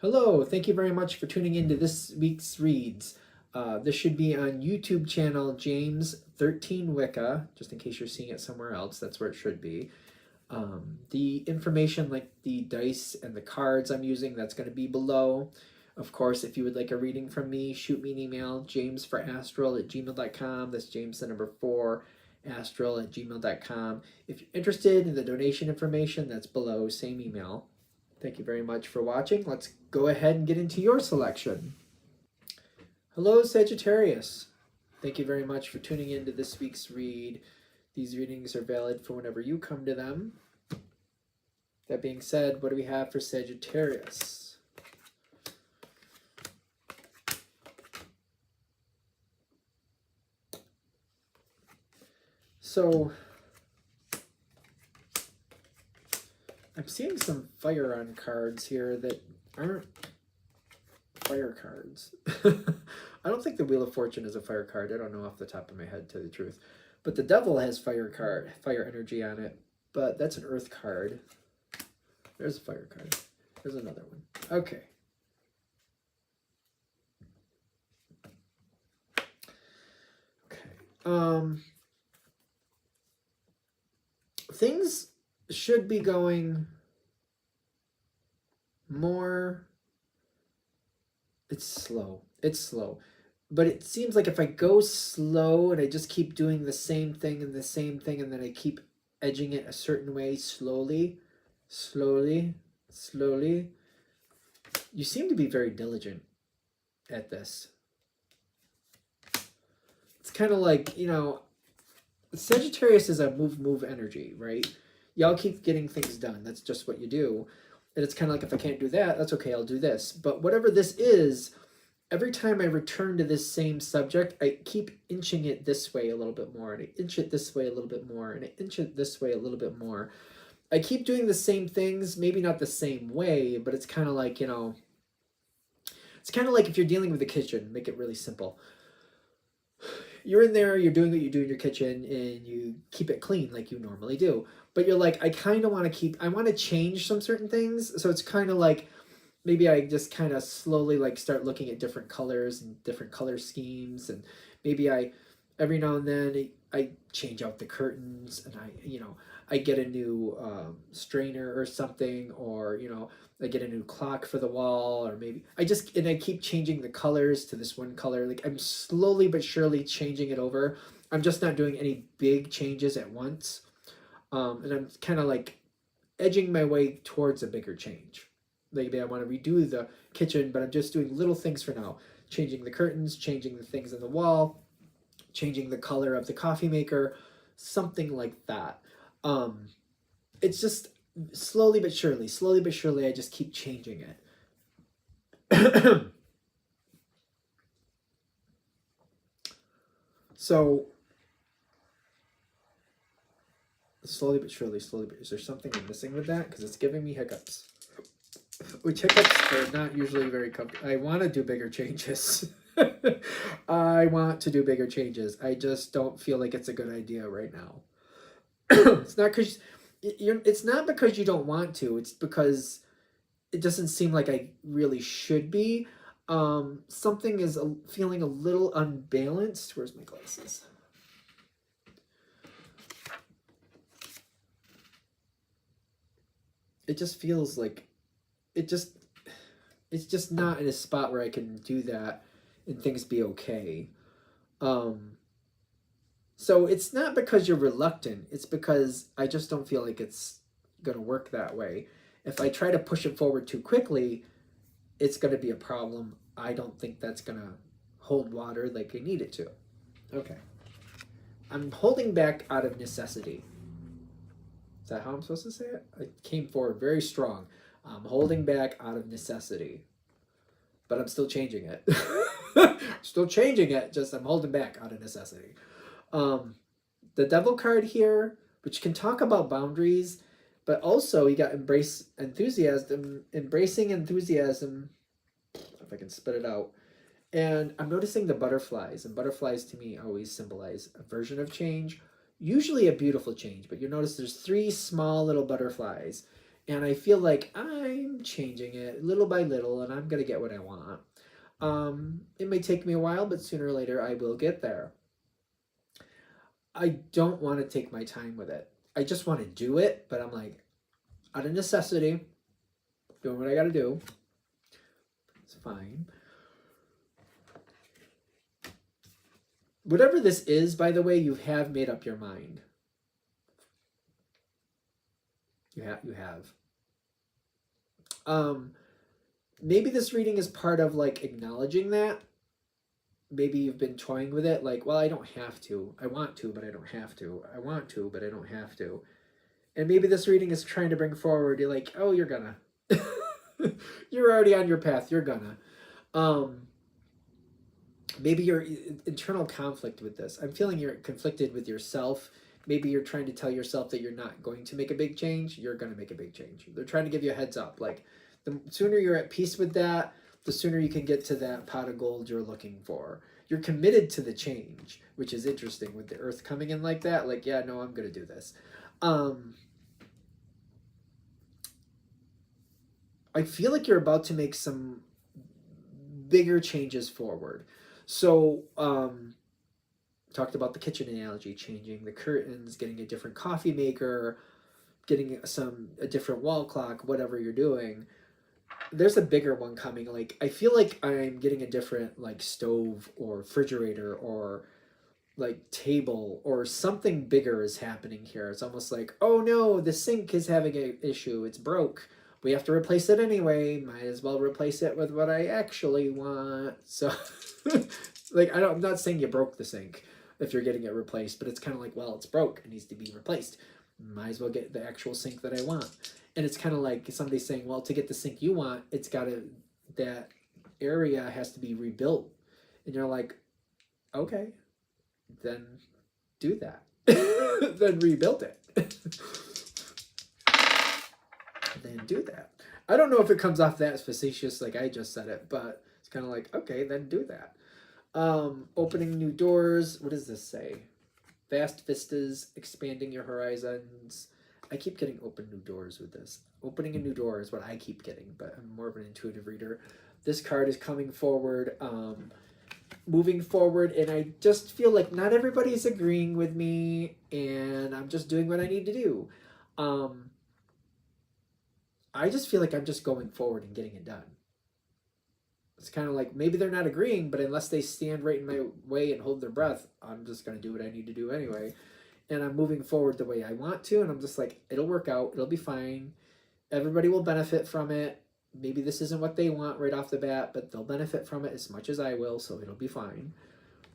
Hello, thank you very much for tuning in to this week's reads. This should be on YouTube channel James 13 Wicca, just in case you're seeing it somewhere else, that's where it should be. The information like the dice and the cards I'm using, that's going to be below. Of course, if you would like a reading from me, shoot me an email, jamesforastral@gmail.com. That's James the number 4, astral@gmail.com. If you're interested in the donation information, that's below, same email. Thank you very much for watching. Let's go ahead and get into your selection. Hello, Sagittarius. Thank you very much for tuning in to this week's read. These readings are valid for whenever you come to them. That being said, what do we have for Sagittarius? So, I'm seeing some fire on cards here that aren't fire cards. I don't think the Wheel of Fortune is a fire card. I don't know off the top of my head, to tell you the truth. But the Devil has fire energy on it. But that's an Earth card. There's a fire card. There's another one. Okay. Okay. Things should be going more. It's slow. But it seems like if I go slow and I just keep doing the same thing and the same thing, and then I keep edging it a certain way, slowly, you seem to be very diligent at this. It's kind of like, you know, Sagittarius is a move energy, right? Y'all keep getting things done. That's just what you do. And it's kind of like, if I can't do that, that's okay, I'll do this. But whatever this is, every time I return to this same subject, I keep inching it this way a little bit more, and I inch it this way a little bit more, and I inch it this way a little bit more. I keep doing the same things, maybe not the same way, but it's kind of like, you know, it's kind of like if you're dealing with the kitchen, make it really simple. You're in there, you're doing what you do in your kitchen, and you keep it clean like you normally do. But you're like, I kind of want to I want to change some certain things. So it's kind of like, maybe I just kind of slowly like start looking at different colors and different color schemes. And maybe every now and then I change out the curtains, and I get a new strainer or something, or, I get a new clock for the wall, or maybe I keep changing the colors to this one color. Like, I'm slowly but surely changing it over. I'm just not doing any big changes at once. And I'm kind of like edging my way towards a bigger change. Maybe I want to redo the kitchen, but I'm just doing little things for now. Changing the curtains, changing the things on the wall, changing the color of the coffee maker, something like that. It's just slowly but surely, I just keep changing it. So, slowly but surely, is there something I'm missing with that? Because it's giving me hiccups. Which hiccups are not usually very comfortable. I want to do bigger changes. I want to do bigger changes. I just don't feel like it's a good idea right now. It's not because you don't want to. It's because it doesn't seem like I really should be. Something is feeling a little unbalanced. Where's my glasses? It just feels like it's just not in a spot where I can do that and things be okay. So it's not because you're reluctant. It's because I just don't feel like it's going to work that way. If I try to push it forward too quickly, it's going to be a problem. I don't think that's going to hold water like I need it to. Okay. I'm holding back out of necessity. Is that how I'm supposed to say it? I came forward very strong. I'm holding back out of necessity. But I'm still changing it. Still changing it, just I'm holding back out of necessity. The Devil card here, which can talk about boundaries, but also you got embracing enthusiasm, if I can spit it out. And I'm noticing the butterflies, and butterflies to me always symbolize a version of change, usually a beautiful change, but you'll notice there's 3 small little butterflies, And I feel like I'm changing it little by little, and I'm going to get what I want. It may take me a while, but sooner or later I will get there. I don't want to take my time with it. I just want to do it, but I'm like, out of necessity, doing what I got to do. It's fine. Whatever this is, by the way, you have made up your mind. You have. Maybe this reading is part of like acknowledging that. Maybe you've been toying with it, like, well, I don't have to. I want to, but I don't have to. I want to, but I don't have to. And maybe this reading is trying to bring forward, you're like, oh, you're gonna. You're already on your path. You're gonna. Maybe your internal conflict with this. I'm feeling you're conflicted with yourself. Maybe you're trying to tell yourself that you're not going to make a big change. You're going to make a big change. They're trying to give you a heads up. Like, the sooner you're at peace with that, the sooner you can get to that pot of gold you're looking for. You're committed to the change, which is interesting with the earth coming in like that. Like, yeah, no, I'm going to do this. I feel like you're about to make some bigger changes forward. So, talked about the kitchen analogy, changing the curtains, getting a different coffee maker, getting a different wall clock, whatever you're doing. There's a bigger one coming. Like, I feel like I'm getting a different like stove or refrigerator or like table or something bigger is happening here. It's almost like, oh no, the sink is having an issue. It's broke. We have to replace it anyway. Might as well replace it with what I actually want. So, like, I'm not saying you broke the sink if you're getting it replaced, but it's kind of like, well, it's broke. It needs to be replaced. Might as well get the actual sink that I want. And it's kind of like somebody saying, well, to get the sink you want, it's got to, that area has to be rebuilt. And you're like, okay, then do that. Then rebuild it. Then do that. I don't know if it comes off that facetious like I just said it, but it's kind of like, okay, then do that. Opening new doors. What does this say? Vast vistas, expanding your horizons. I keep getting open new doors with this. Opening a new door is what I keep getting, but I'm more of an intuitive reader. This card is coming forward, moving forward, and I just feel like not everybody's agreeing with me, and I'm just doing what I need to do. I just feel like I'm just going forward and getting it done. It's kind of like maybe they're not agreeing, but unless they stand right in my way and hold their breath, I'm just going to do what I need to do anyway. And I'm moving forward the way I want to, and I'm just like, it'll work out. It'll be fine. Everybody will benefit from it. Maybe this isn't what they want right off the bat, but they'll benefit from it as much as I will, so it'll be fine.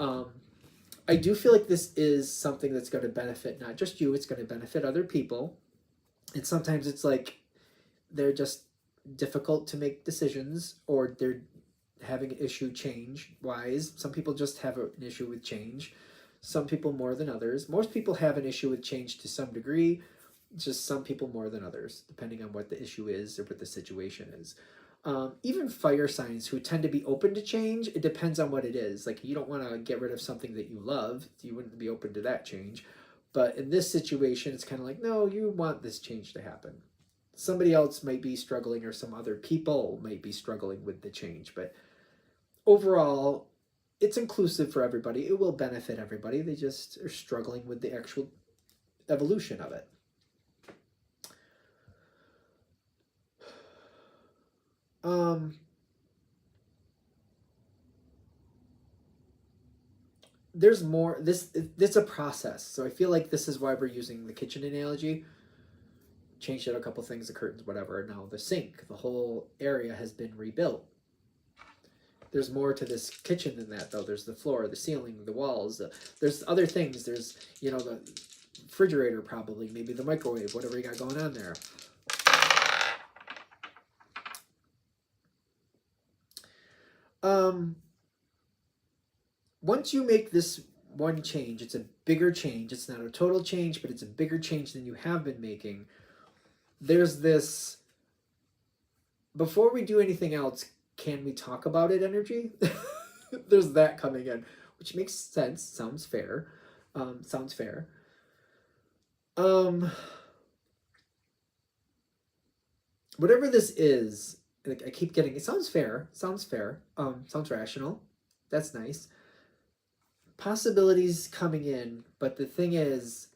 I do feel like this is something that's going to benefit not just you, it's going to benefit other people. And sometimes it's like they're just difficult to make decisions, or they're having an issue change-wise. Some people just have an issue with change. Some people more than others. Most people have an issue with change to some degree. Just some people more than others, depending on what the issue is or what the situation is. Even fire signs who tend to be open to change, it depends on what it is. Like, you don't want to get rid of something that you love. You wouldn't be open to that change. But in this situation, it's kind of like, no, you want this change to happen. Somebody else might be struggling, or some other people might be struggling with the change. But overall, it's inclusive for everybody. It will benefit everybody. They just are struggling with the actual evolution of it. There's more. This it's a process. So I feel like this is why we're using the kitchen analogy. Changed out a couple things, the curtains, whatever. Now the sink, the whole area has been rebuilt. There's more to this kitchen than that, though. There's the floor, the ceiling, the walls. There's other things. There's, you know, the refrigerator, probably, maybe the microwave, whatever you got going on there. Once you make this one change, it's a bigger change. It's not a total change, but it's a bigger change than you have been making. There's this, before we do anything else, can we talk about it energy? There's that coming in, which makes sense. Sounds fair. Sounds fair. whatever this is, like I keep getting, it sounds fair, sounds rational. That's nice. Possibilities coming in, but the thing is,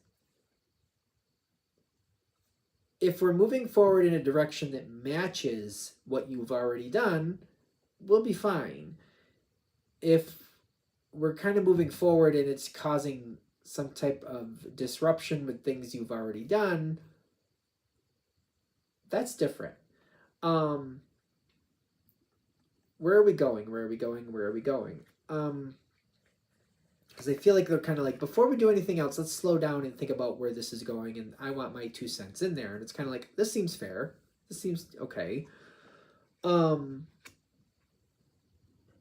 if we're moving forward in a direction that matches what you've already done, we'll be fine. If we're kind of moving forward and it's causing some type of disruption with things you've already done, that's different. Where are we going? Because I feel like they're kind of like, before we do anything else, let's slow down and think about where this is going, and I want my 2 cents in there. And it's kind of like, this seems fair. This seems okay.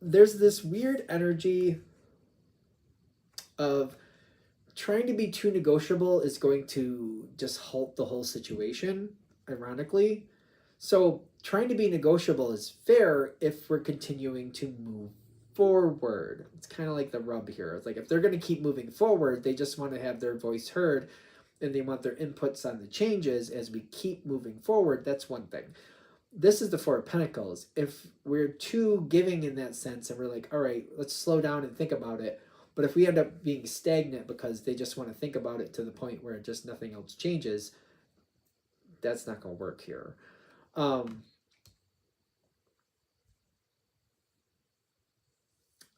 There's this weird energy of trying to be too negotiable is going to just halt the whole situation, ironically. So trying to be negotiable is fair if we're continuing to move forward. It's kind of like the rub here. It's like, if they're going to keep moving forward, they just want to have their voice heard and they want their inputs on the changes as we keep moving forward. That's one thing. This is the Four of Pentacles. If we're too giving in that sense and we're like, all right, let's slow down and think about it. But if we end up being stagnant because they just want to think about it to the point where just nothing else changes, that's not going to work here.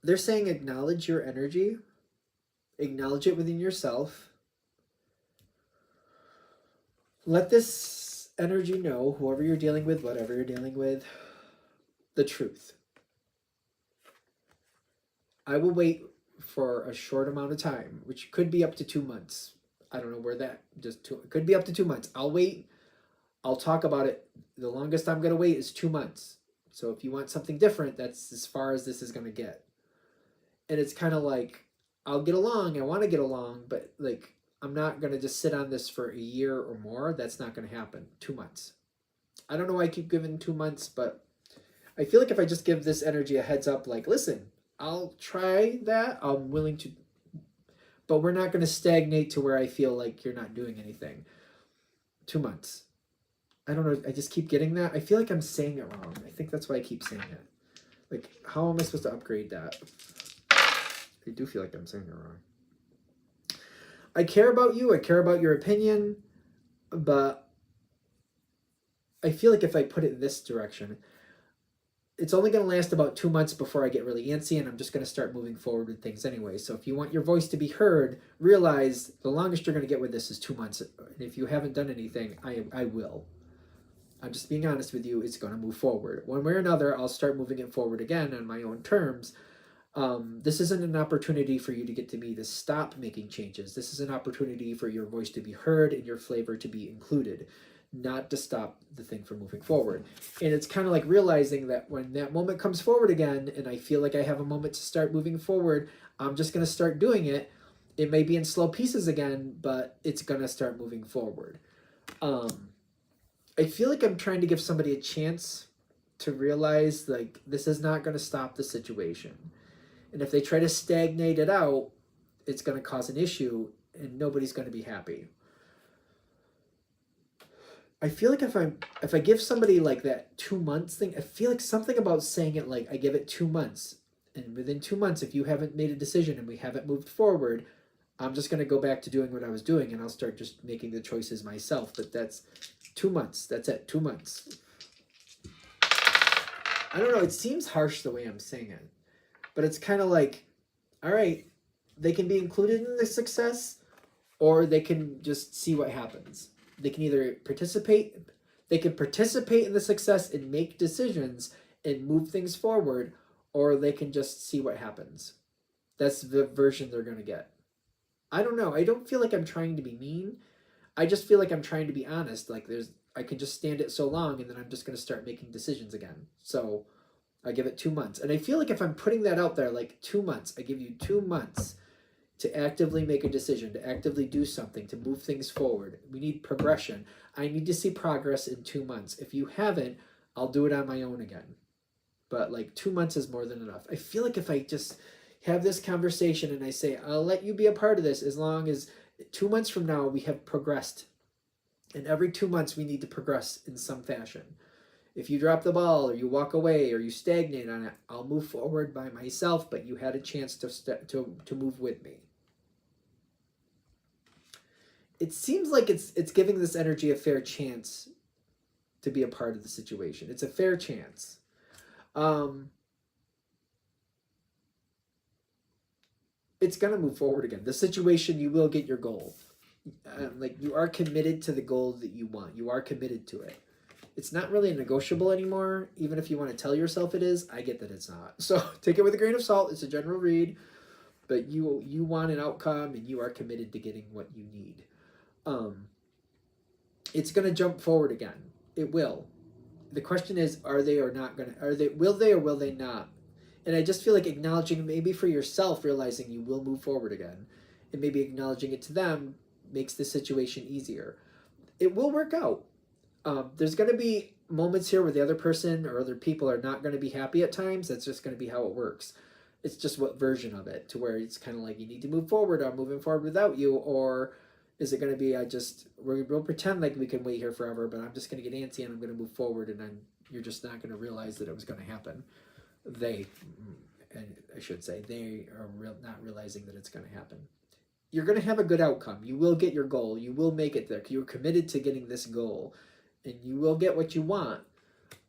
They're saying acknowledge your energy, acknowledge it within yourself. Let this energy know, whoever you're dealing with, whatever you're dealing with, the truth. I will wait for a short amount of time, which could be up to 2 months. I don't know where that, it could be up to 2 months. I'll wait. I'll talk about it. The longest I'm going to wait is 2 months. So if you want something different, that's as far as this is going to get. And it's kind of like, I'll get along. I want to get along, but like, I'm not going to just sit on this for a year or more. That's not going to happen. 2 months. I don't know why I keep giving 2 months, but I feel like if I just give this energy a heads up, like, listen, I'll try that. I'm willing to, but we're not going to stagnate to where I feel like you're not doing anything. 2 months. I don't know. I just keep getting that. I feel like I'm saying it wrong. I think that's why I keep saying it. Like, how am I supposed to upgrade that? I do feel like I'm saying it wrong. I care about you. I care about your opinion. But I feel like if I put it in this direction, it's only going to last about 2 months before I get really antsy, and I'm just going to start moving forward with things anyway. So if you want your voice to be heard, realize the longest you're going to get with this is 2 months. And if you haven't done anything, I will. I'm just being honest with you. It's going to move forward. One way or another, I'll start moving it forward again on my own terms. This isn't an opportunity for you to get to me to stop making changes. This is an opportunity for your voice to be heard and your flavor to be included, not to stop the thing from moving forward. And it's kind of like realizing that when that moment comes forward again, and I feel like I have a moment to start moving forward, I'm just going to start doing it. It may be in slow pieces again, but it's going to start moving forward. I feel like I'm trying to give somebody a chance to realize, like, this is not going to stop the situation. And if they try to stagnate it out, it's going to cause an issue and nobody's going to be happy. I feel like if I give somebody like that 2 months thing, I feel like something about saying it like I give it 2 months. And within 2 months, if you haven't made a decision and we haven't moved forward, I'm just going to go back to doing what I was doing and I'll start just making the choices myself. But that's 2 months. That's it. 2 months. I don't know. It seems harsh the way I'm saying it. But it's kind of like, all right, they can be included in the success or they can just see what happens. They can either participate in the success and make decisions and move things forward, or they can just see what happens. That's the version they're going to get. I don't know. I don't feel like I'm trying to be mean. I just feel like I'm trying to be honest. Like I can just stand it so long and then I'm just going to start making decisions again. So I give it 2 months. And I feel like if I'm putting that out there, like 2 months, I give you 2 months to actively make a decision, to actively do something, to move things forward. We need progression. I need to see progress in 2 months. If you haven't, I'll do it on my own again. But like 2 months is more than enough. I feel like if I just have this conversation and I say, I'll let you be a part of this as long as 2 months from now we have progressed. And every 2 months we need to progress in some fashion. If you drop the ball or you walk away or you stagnate on it, I'll move forward by myself, but you had a chance to move with me. It seems like it's giving this energy a fair chance to be a part of the situation. It's a fair chance. It's going to move forward again. The situation, you will get your goal. Like, you are committed to the goal that you want. You are committed to it. It's not really negotiable anymore. Even if you want to tell yourself it is, I get that it's not. So take it with a grain of salt. It's a general read, but you want an outcome and you are committed to getting what you need. It's going to jump forward again. It will. The question is, are they or not going to, will they or will they not? And I just feel like acknowledging, maybe for yourself, realizing you will move forward again, and maybe acknowledging it to them makes the situation easier. It will work out. There's going to be moments here where the other person or other people are not going to be happy at times. That's just going to be how it works. It's just what version of it, to where it's kind of like, you need to move forward, I'm moving forward without you, or is it going to be, we'll pretend like we can wait here forever, but I'm just going to get antsy and I'm going to move forward, and you're just not going to realize that it was going to happen. They are not realizing that it's going to happen. You're going to have a good outcome. You will get your goal. You will make it there. You're committed to getting this goal, and you will get what you want.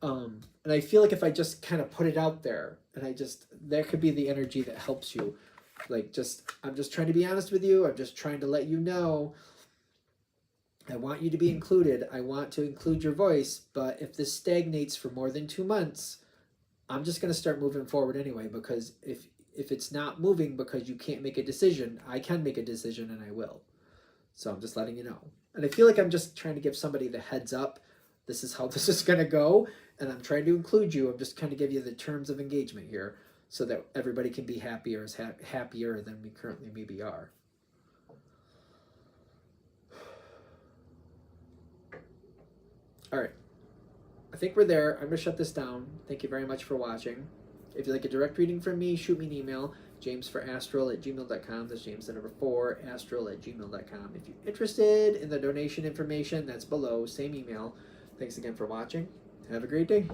And I feel like if I just kind of put it out there, and that could be the energy that helps you. Like, I'm just trying to be honest with you. I'm just trying to let you know I want you to be included. I want to include your voice, but if this stagnates for more than 2 months, I'm just going to start moving forward anyway, because if it's not moving because you can't make a decision, I can make a decision, and I will. So I'm just letting you know. And I feel like I'm just trying to give somebody the heads up. This is how this is going to go, and I'm trying to include you. I'm just kind of give you the terms of engagement here so that everybody can be happier than we currently maybe are. All right. I think we're there. I'm going to shut this down. Thank you very much for watching. If you'd like a direct reading from me, shoot me an email, jamesforastral@gmail.com. That's James the number 4, astral@gmail.com. If you're interested in the donation information, that's below, same email. Thanks again for watching. Have a great day.